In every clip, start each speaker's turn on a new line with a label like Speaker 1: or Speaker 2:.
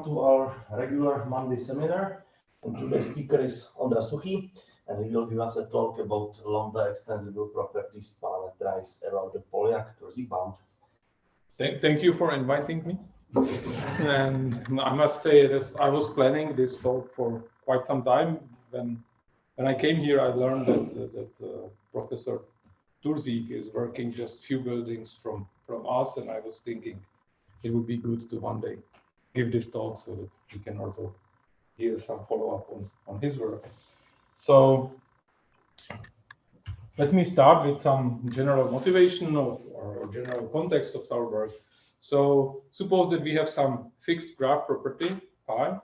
Speaker 1: To our regular Monday seminar. And today's speaker is Suchý, and he will give us a talk about Lambda extensible properties parameterized about the Poljak-Turzík bound.
Speaker 2: Thank you for inviting me. And I must say this, I was planning this talk for quite some time. When I came here, I learned that Professor Turzík is working just few buildings from us, and I was thinking it would be good to one day give this talk so that we can also hear some follow-up on his work. So let me start with some general motivation or general context of our work. So suppose that we have some fixed graph property, pi,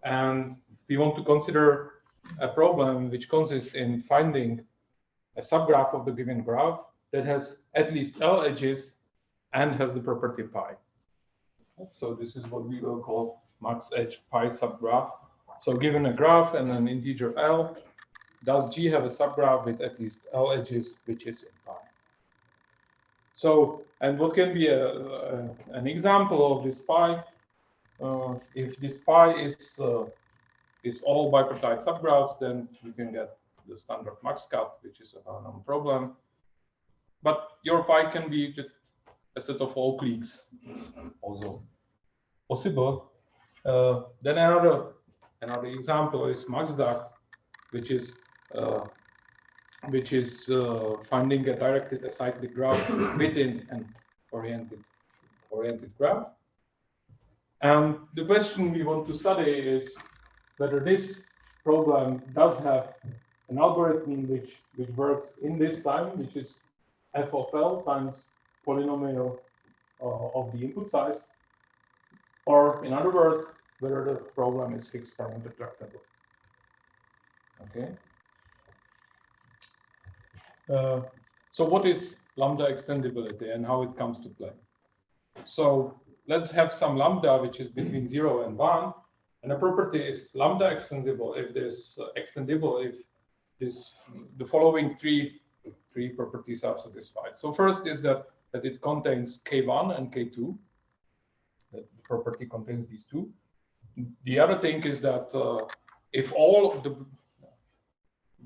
Speaker 2: and we want to consider a problem which consists in finding a subgraph of the given graph that has at least L edges and has the property pi. So this is what we will call max edge pi subgraph. So given a graph and an integer L, does G have a subgraph with at least L edges, which is in pi? So, and what can be an example of this pi? If this pi is all bipartite subgraphs, then we can get the standard max cut, which is a well-known problem. But your pi can be just a set of all cliques, also possible. Then another example is max duct, which is finding a directed acyclic graph within an oriented graph. And the question we want to study is whether this problem does have an algorithm which works in this time, which is f of L times polynomial of the input size, or in other words, whether the problem is fixed parameter tractable. Okay. So what is lambda extendability and how it comes to play? So let's have some lambda which is between 0 and 1, and a property is lambda extensible if there's extendable if the following three properties are satisfied. So first is that it contains K1 and K2. That the property contains these two. The other thing is that if all of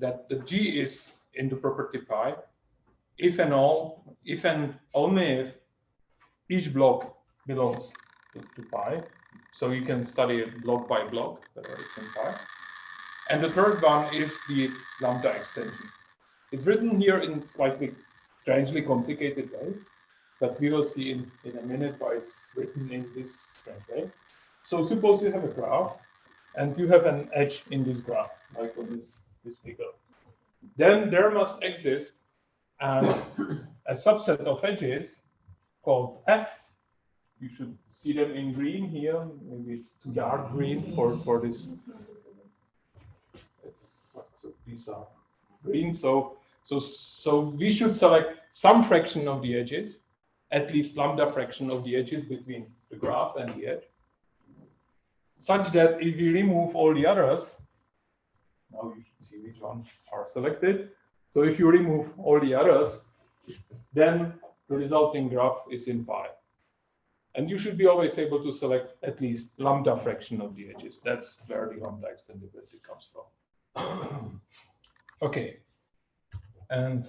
Speaker 2: the G is in the property pi, if and only if each block belongs to pi, so you can study it block by block, whether it's in pi. And the third one is the lambda extension. It's written here in slightly strangely complicated way, but we will see in a minute why it's written in this strange way. So suppose you have a graph and you have an edge in this graph, like on this figure. Then there must exist a subset of edges called F. You should see them in green here. Maybe it's too dark green for this. So these are green. So we should select some fraction of the edges, at least lambda fraction of the edges between the graph and the edge, such that if we remove all the others, now you should see which ones are selected. So if you remove all the others, then the resulting graph is in pi. And you should be always able to select at least lambda fraction of the edges. That's where the lambda extendability comes from. Okay. And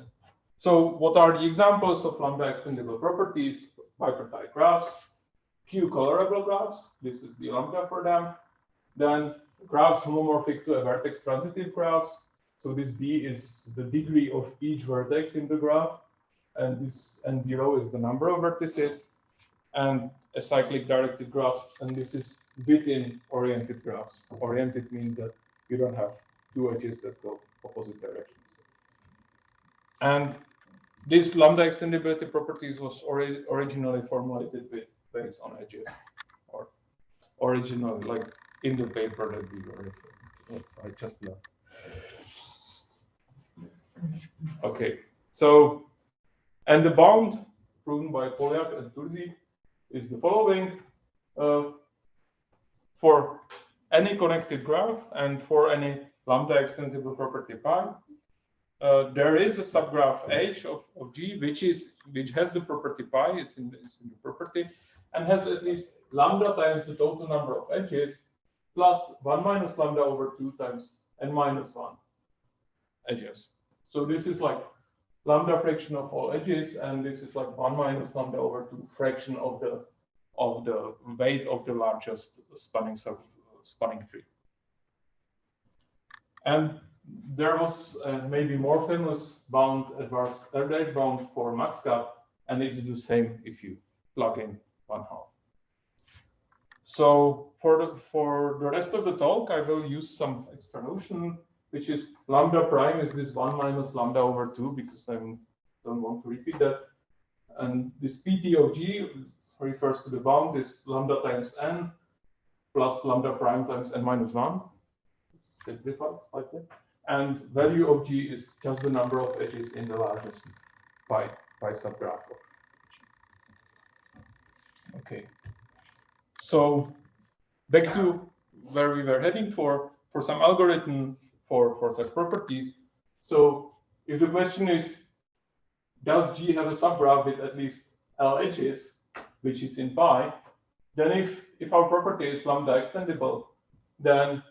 Speaker 2: so what are the examples of lambda extendable properties? Bipartite graphs, Q colorable graphs. This is the lambda for them. Then graphs homomorphic to a vertex transitive graphs. So this D is the degree of each vertex in the graph, and this N0 is the number of vertices, and acyclic directed graphs, and this is within oriented graphs. Oriented means that you don't have two edges that go opposite directions. And this lambda extendability properties was originally formulated based on edges, or originally, like in the paper that we were referring to. I just left. Okay, so, and the bound proven by Poljak and Turzík is the following. For any connected graph and for any lambda extensible property pi, there is a subgraph H of G which has the property pi, is in the property, and has at least lambda times the total number of edges plus 1 minus lambda over 2 times n minus 1 edges. So this is like lambda fraction of all edges, and this is like 1 minus lambda over 2 fraction of the weight of the largest spanning tree. And there was maybe more famous bound, adverse third bound for max cap, and it is the same if you plug in 1/2. So for the rest of the talk, I will use some extra notion, which is lambda prime is this 1 minus lambda over 2, because I don't want to repeat that. And this PT of G refers to the bound, is lambda times n plus lambda prime times n minus 1. It's simplified slightly. And value of G is just the number of edges in the largest pi subgraph of G. Okay. So back to where we were heading for some algorithm for such properties. So if the question is, does G have a subgraph with at least L edges, which is in pi, then if our property is lambda extendable, then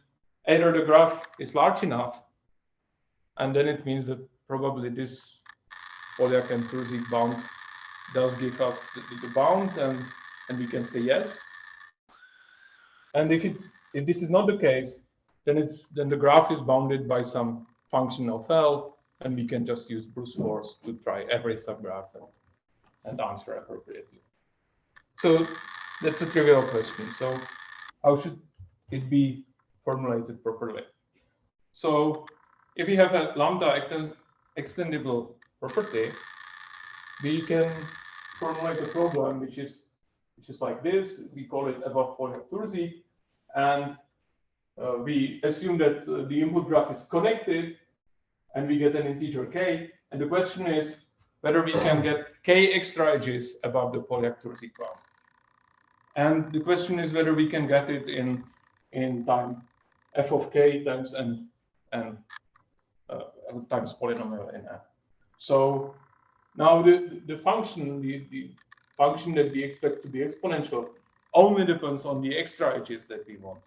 Speaker 2: either the graph is large enough, and then it means that probably this Poljak and Turzík bound does give us the bound, and we can say yes. And if this is not the case, then the graph is bounded by some function of L, and we can just use brute force to try every subgraph and answer appropriately. So that's a trivial question. So how should it be formulated properly? So if we have a lambda extendable property, we can formulate a problem which is like this. We call it above Poljak-Turzík, and we assume that the input graph is connected, and we get an integer k. And the question is whether we can get k extra edges above the Poljak-Turzík bound. And the question is whether we can get it in time f of k times n times polynomial in n. So now the function that we expect to be exponential only depends on the extra edges that we want.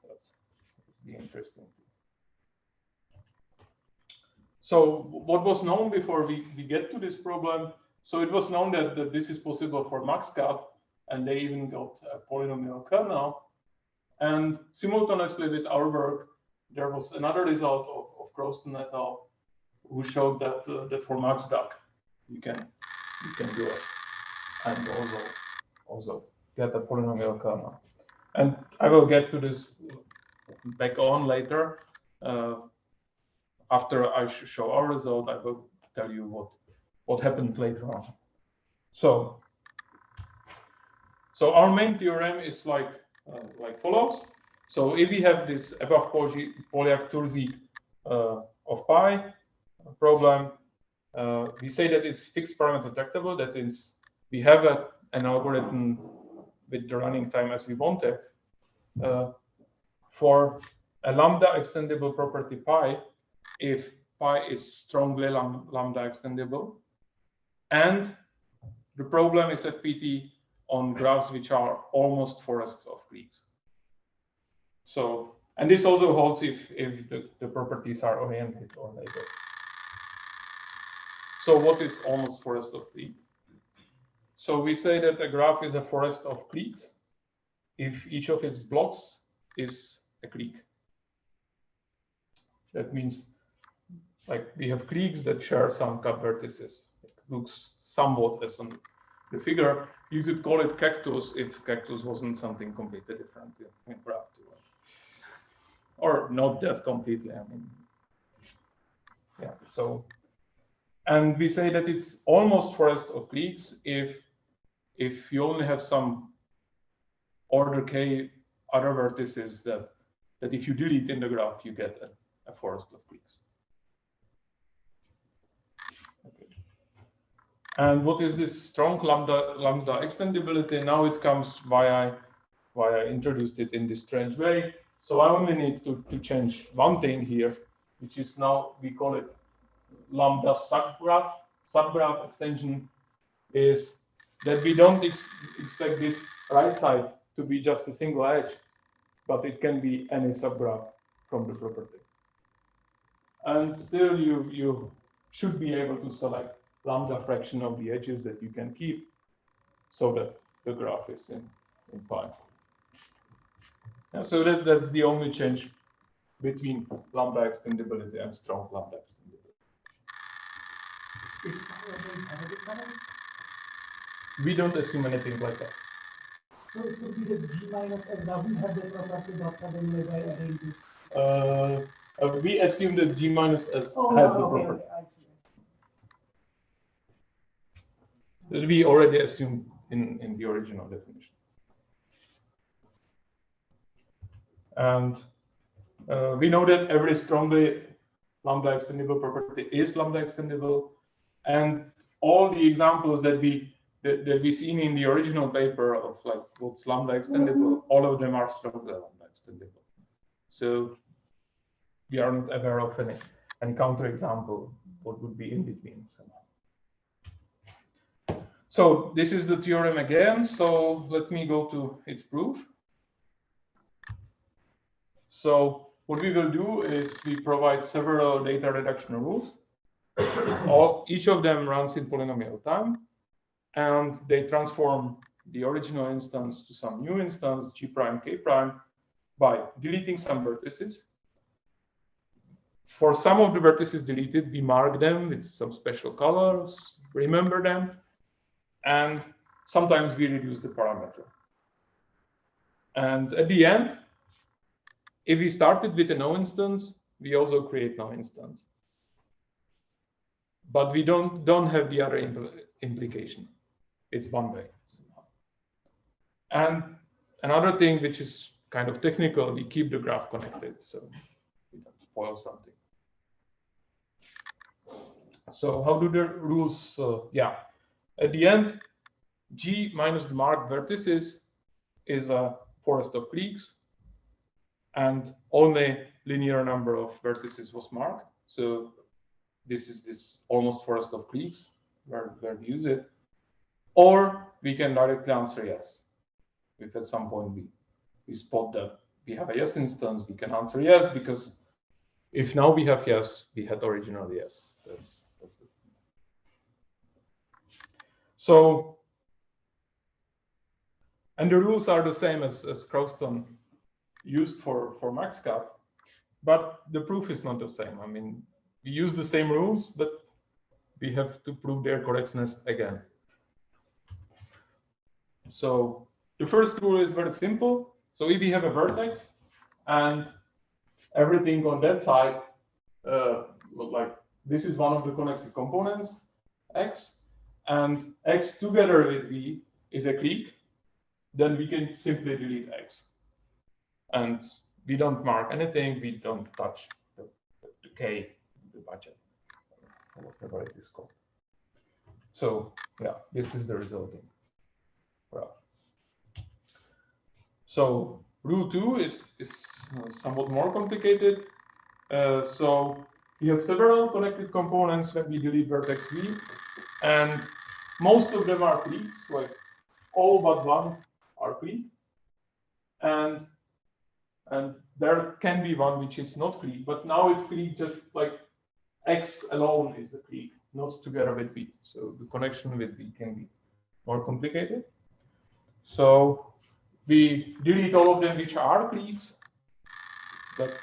Speaker 2: That's interesting. So what was known before we get to this problem? So it was known that this is possible for max cap, and they even got a polynomial kernel. And simultaneously with our work, there was another result of Crosstalk et al., who showed that for max duck you can do it, and also get a polynomial kernel. And I will get to this back on later. After I show our result, I will tell you what happened later on. So our main theorem is like follows. So if we have this above Poljak-Turzík of pi problem, we say that it's fixed parameter tractable. That is, we have an algorithm with the running time as we want it. For a lambda extendable property pi, if pi is strongly lambda extendable, and the problem is FPT on graphs which are almost forests of cliques. So, and this also holds if the properties are oriented or labeled. So what is almost forest of cliques? So we say that a graph is a forest of cliques if each of its blocks is a clique. That means like we have cliques that share some cut vertices. It looks somewhat as on the figure. You could call it cactus if cactus wasn't something completely different in graph two. Or not that completely, I mean. Yeah, so, and we say that it's almost forest of cliques if you only have some order k other vertices that if you delete in the graph, you get a forest of cliques. Okay. And what is this strong lambda extendability? Now it comes why I introduced it in this strange way. So I only need to change one thing here, which is now we call it lambda subgraph. Subgraph extension is that we don't expect this right side to be just a single edge, but it can be any subgraph from the property. And still, you should be able to select lambda fraction of the edges that you can keep, so that the graph is in pi. Yeah, so that's the only change between lambda extendability and strong lambda extendability.
Speaker 3: Is pi also inheritable?
Speaker 2: We don't assume anything like that.
Speaker 3: So it could be that G minus S doesn't have the property, but suddenly by adding this.
Speaker 2: We assume that G minus S has the property.
Speaker 3: Okay, I see.
Speaker 2: That we already assumed in the original definition. And we know that every strongly lambda extendable property is lambda extendable, and all the examples that we seen in the original paper of like what's lambda extendable, all of them are strongly lambda extendable. So we are not aware of any counterexample what would be in between somehow. So this is the theorem again. So let me go to its proof. So what we will do is we provide several data reduction rules. Each of them runs in polynomial time, and they transform the original instance to some new instance, G prime, K prime, by deleting some vertices. For some of the vertices deleted, we mark them with some special colors, remember them, and sometimes we reduce the parameter. And at the end, if we started with a no instance, we also create no instance. But we don't have the other implication. It's one way. And another thing which is kind of technical, we keep the graph connected, so we don't spoil something. So how do the rules, at the end, G minus the marked vertices is a forest of cliques, and only linear number of vertices was marked. So this is this almost forest of cliques where we use it. Or we can directly answer yes. If at some point we spot that we have a yes instance, we can answer yes, because if now we have yes, we had original yes. That's the thing. So, and the rules are the same as Crosstalk used for maxcat, but the proof is not the same. I mean, we use the same rules, but we have to prove their correctness again. So the first rule is very simple. So if we have a vertex and everything on that side, like this is one of the connected components, X, and X together with V is a clique, then we can simply delete X. And we don't mark anything, we don't touch the K, the budget, or whatever it is called. So yeah, this is the resulting graph. So rule 2 is somewhat more complicated. So we have several connected components when we delete vertex V, and most of them are cliques, like all but one are clique. And there can be one which is not clique, but now it's clique just like X alone is a clique, not together with V. So the connection with V can be more complicated. So we delete all of them which are cliques, but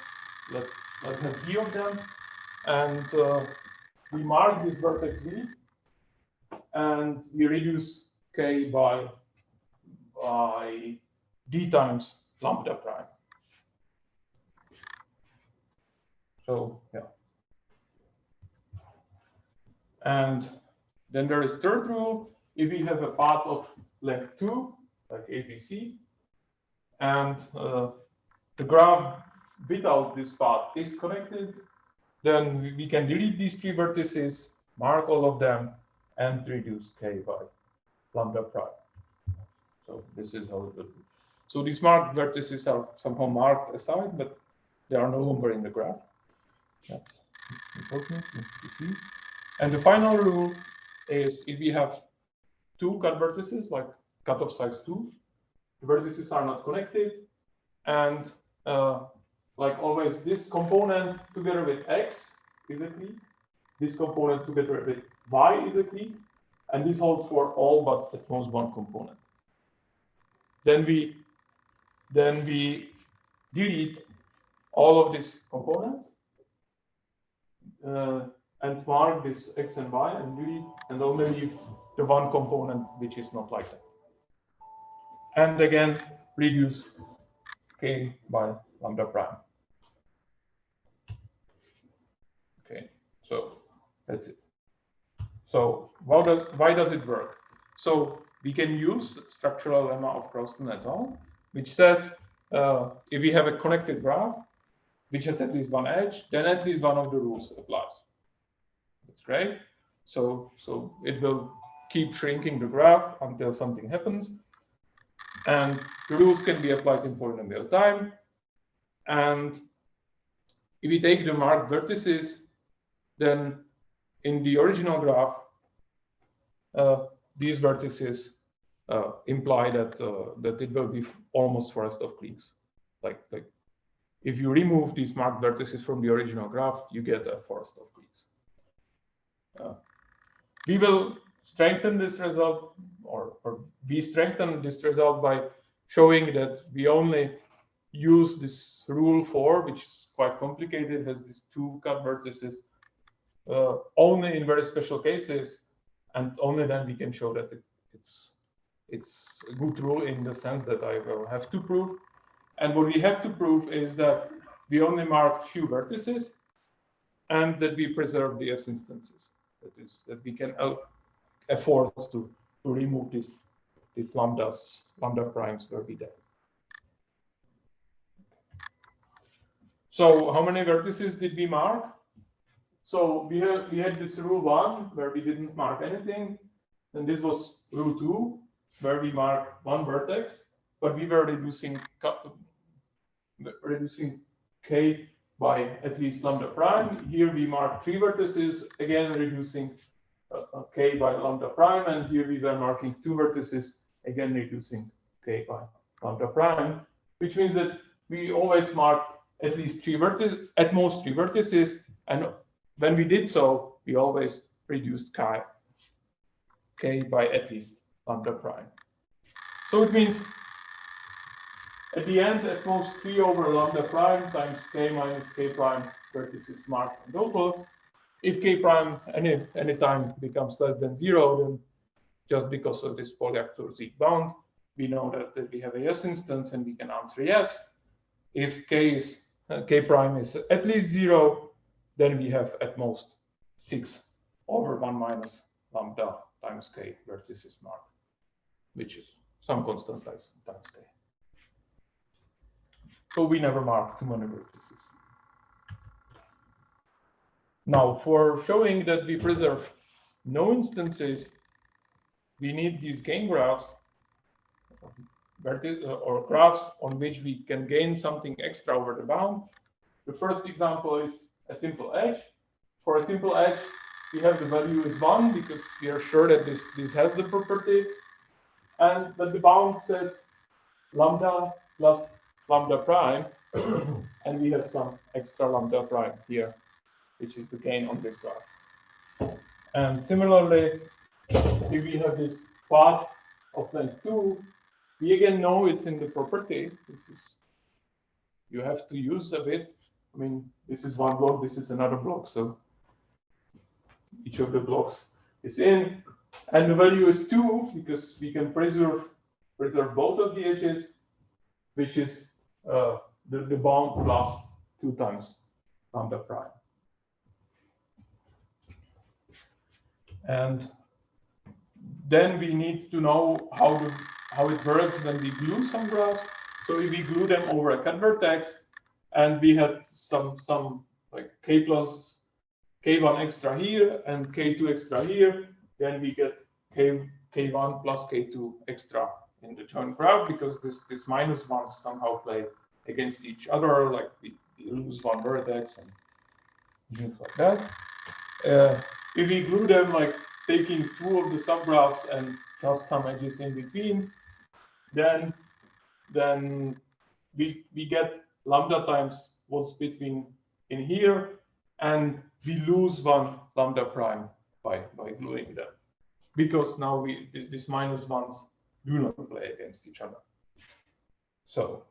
Speaker 2: let's have V of them, and we mark this vertex V, and we reduce K by D times lambda prime. So yeah. And then there is third rule. If we have a path of length 2, like ABC, and the graph without this path is connected, then we can delete these three vertices, mark all of them, and reduce K by lambda prime. So this is how it will be. So these marked vertices are somehow marked aside, but they are no longer in the graph. That's important to see. And the final rule is if we have two cut vertices, like cut of size 2. The vertices are not connected, and like always, this component together with x is a clique. This component together with y is a clique, and this holds for all but at most one component. Then we delete all of these components and mark this x and y and delete, and only leave the one component which is not like that. And again, reduce k by lambda prime. Okay, so that's it. So why does it work? So we can use structural lemma of Crosstalk et al., which says if we have a connected graph which has at least one edge, then at least one of the rules applies. That's great. So it will keep shrinking the graph until something happens, and the rules can be applied in polynomial time. And if we take the marked vertices, then in the original graph, these vertices imply that that it will be almost forest of cliques. Like if you remove these marked vertices from the original graph, you get a forest of cliques. We will strengthen this result, or we strengthen this result by showing that we only use this rule 4, which is quite complicated, has these two cut vertices, only in very special cases, and only then we can show that it's a good rule in the sense that I will have to prove. And what we have to prove is that we only mark few vertices and that we preserve the S instances. That is, that we can afford to remove these lambda primes where we did. So how many vertices did we mark? So we had this rule 1 where we didn't mark anything, and this was rule 2 where we marked one vertex, but we were reducing k by at least lambda prime. Here we marked 3 vertices, again reducing k by lambda prime, and here we were marking 2 vertices, again reducing k by lambda prime, which means that we always marked at least 3 vertices, at most 3 vertices, and when we did so, we always reduced k by at least lambda prime. So it means at the end, at most 3 over lambda prime times k minus k prime vertices marked in total. If k prime any time becomes less than 0, then just because of this Poljak-Turzík bound, we know that we have a yes instance and we can answer yes. If k prime is at least 0, then we have at most 6 over 1 minus lambda times k vertices marked, which is some constant times k. So we never mark too many vertices. Now, for showing that we preserve no instances, we need these gain graphs, or graphs on which we can gain something extra over the bound. The first example is a simple edge. For a simple edge, we have the value is 1 because we are sure that this has the property, and that the bound says lambda plus lambda prime, and we have some extra lambda prime here, which is the gain on this graph. And similarly, if we have this path of length 2, we again know it's in the property. This is, you have to use a bit. I mean, this is one block, this is another block, so each of the blocks is in, and the value is 2 because we can preserve both of the edges, which is the bound plus 2 times lambda prime. And then we need to know how it works when we glue some graphs. So if we glue them over a cut vertex, and we had some like k1 extra here and k2 extra here, then we get k1 plus k2 extra in the joint graph, because this minus ones somehow play against each other, like we lose one vertex and things like that. If we glue them, like taking 2 of the subgraphs and just some edges in between, then we get lambda times what's between in here, and we lose one lambda prime by gluing them, because now these minus ones do not play against each other. So,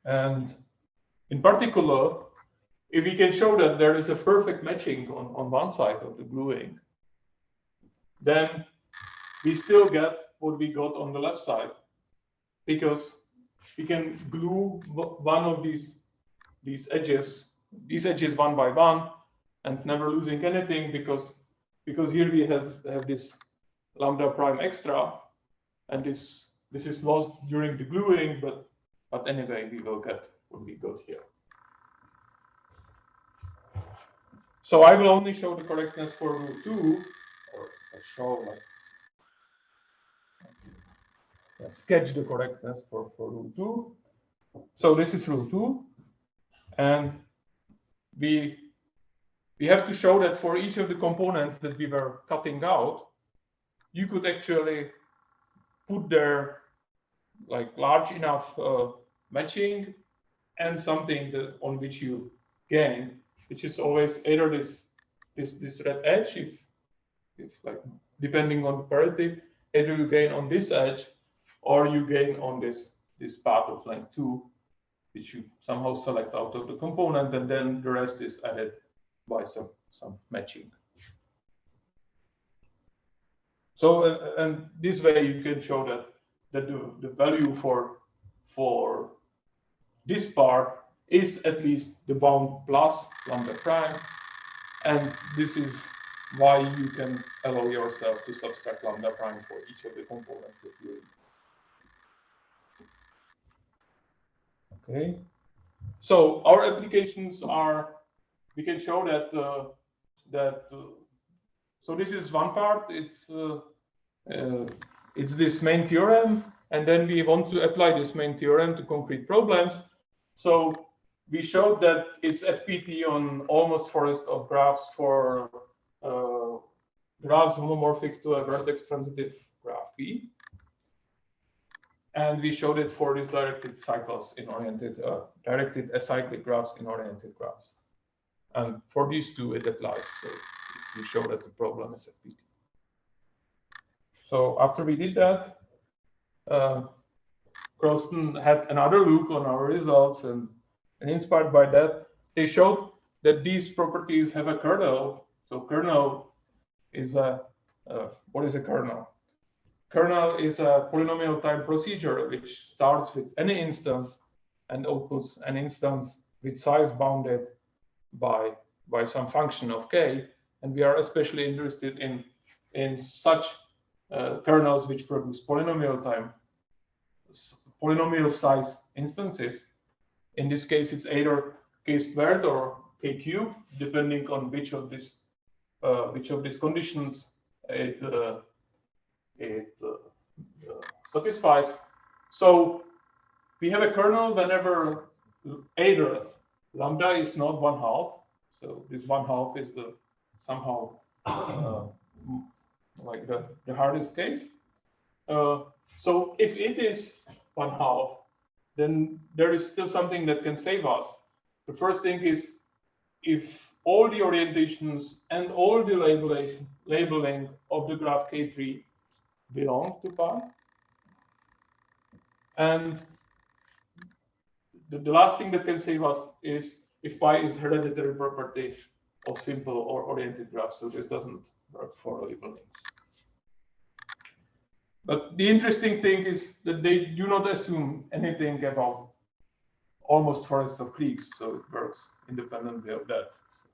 Speaker 2: and in particular, if we can show that there is a perfect matching on one side of the gluing, then we still get what we got on the left side, because we can glue one of these edges one by one, and never losing anything, because here we have this lambda prime extra, and this is lost during the gluing, but anyway we will get what we got here. So I will only show the correctness for rule 2, or show sketch the correctness for rule 2. So this is rule 2, and we have to show that for each of the components that we were cutting out, you could actually put there like large enough matching and something on which you gain, which is always either this red edge, if like depending on the parity, either you gain on this edge or you gain on this path of length 2, which you somehow select out of the component, and then the rest is added by some matching. So and this way you can show that the value for this part is at least the bound plus lambda prime, and this is why you can allow yourself to subtract lambda prime for each of the components that you need. Okay, so our applications are, we can show that so this is one part, it's this main theorem, and then we want to apply this main theorem to concrete problems. So we showed that it's FPT on almost forest of graphs for graphs homomorphic to a vertex transitive graph P. And we showed it for these directed cycles in directed acyclic graphs in oriented graphs. And for these two, it applies. So we show that the problem is FPT. So after we did that, Crosstalk had another look on our results, and inspired by that, they showed that these properties have a kernel. So kernel is what is a kernel? Kernel is a polynomial time procedure which starts with any instance and outputs an instance with size bounded by some function of k, and we are especially interested in such kernels which produce polynomial size instances. In this case, it's either k squared or k cubed, depending on which of these conditions it satisfies. So we have a kernel whenever either lambda is not 1/2. So this 1/2 is the somehow like the hardest case. So if it is 1/2, then there is still something that can save us. The first thing is, if all the orientations and all the labeling of the graph K3 belong to pi, and the last thing that can save us is if pi is hereditary property of simple or oriented graphs. So this doesn't work for labelings. But the interesting thing is that they do not assume anything about almost forest of creeks, so it works independently of that. So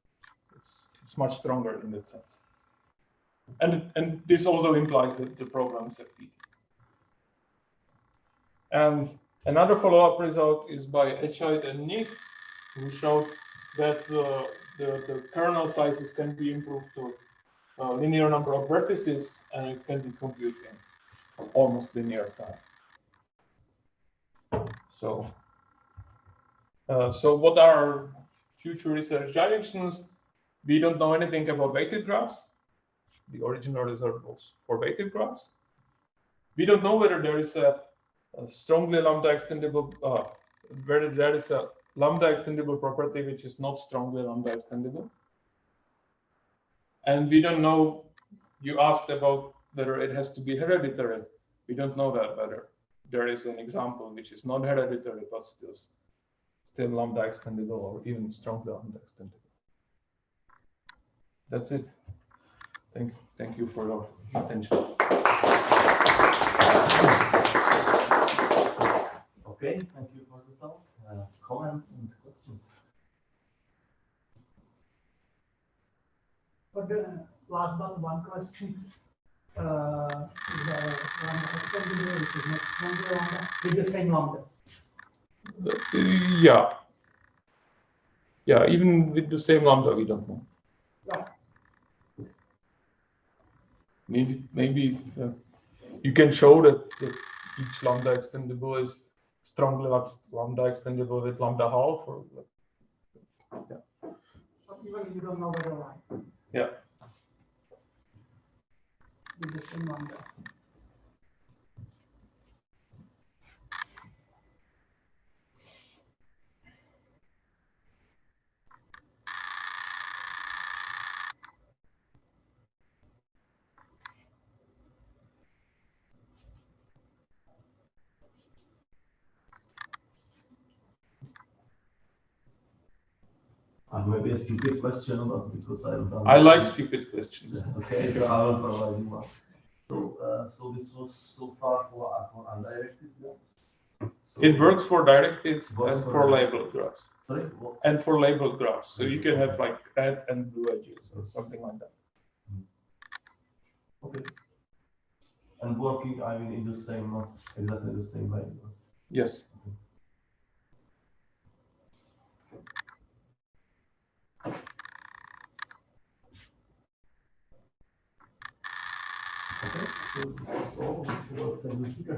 Speaker 2: it's much stronger in that sense. And this also implies that the program is FPT. And another follow-up result is by Echeid and Nick, who showed that the kernel sizes can be improved to a linear number of vertices, and it can be computed in almost linear time. So what are future research directions? We don't know anything about weighted graphs. the original result was for weighted graphs. We don't know whether there is a strongly lambda extendable, whether there is a lambda extendable property which is not strongly lambda extendable. And we don't know, you asked about whether it has to be hereditary. We don't know that whether there is an example which is not hereditary but still lambda extendable or even strongly lambda extendable. That's it. Thank you for your attention.
Speaker 1: Okay, thank you for the talk. Comments and questions?
Speaker 3: For the last one question, the lambda extendable, which is not stronger lambda, with the same lambda.
Speaker 2: Yeah, even with the same lambda, we don't know.
Speaker 3: Yeah.
Speaker 2: Maybe you can show that each lambda extendable is strongly lambda extendable with lambda half, or yeah.
Speaker 3: But even you don't know whether right.
Speaker 2: Yeah.
Speaker 3: With the same lambda.
Speaker 1: Maybe a stupid question, but because
Speaker 2: I like stupid questions.
Speaker 1: Okay, so I will provide you one. So this was so far for undirected graphs. So
Speaker 2: It works for directed and
Speaker 1: for
Speaker 2: for labeled graphs.
Speaker 1: Sorry? What?
Speaker 2: And for labeled graphs. So you can have like red and blue edges or something like that.
Speaker 1: Okay. And working, I mean, in the same, exactly the same way.
Speaker 2: Yes.
Speaker 1: Okay, so this is all. Thank you.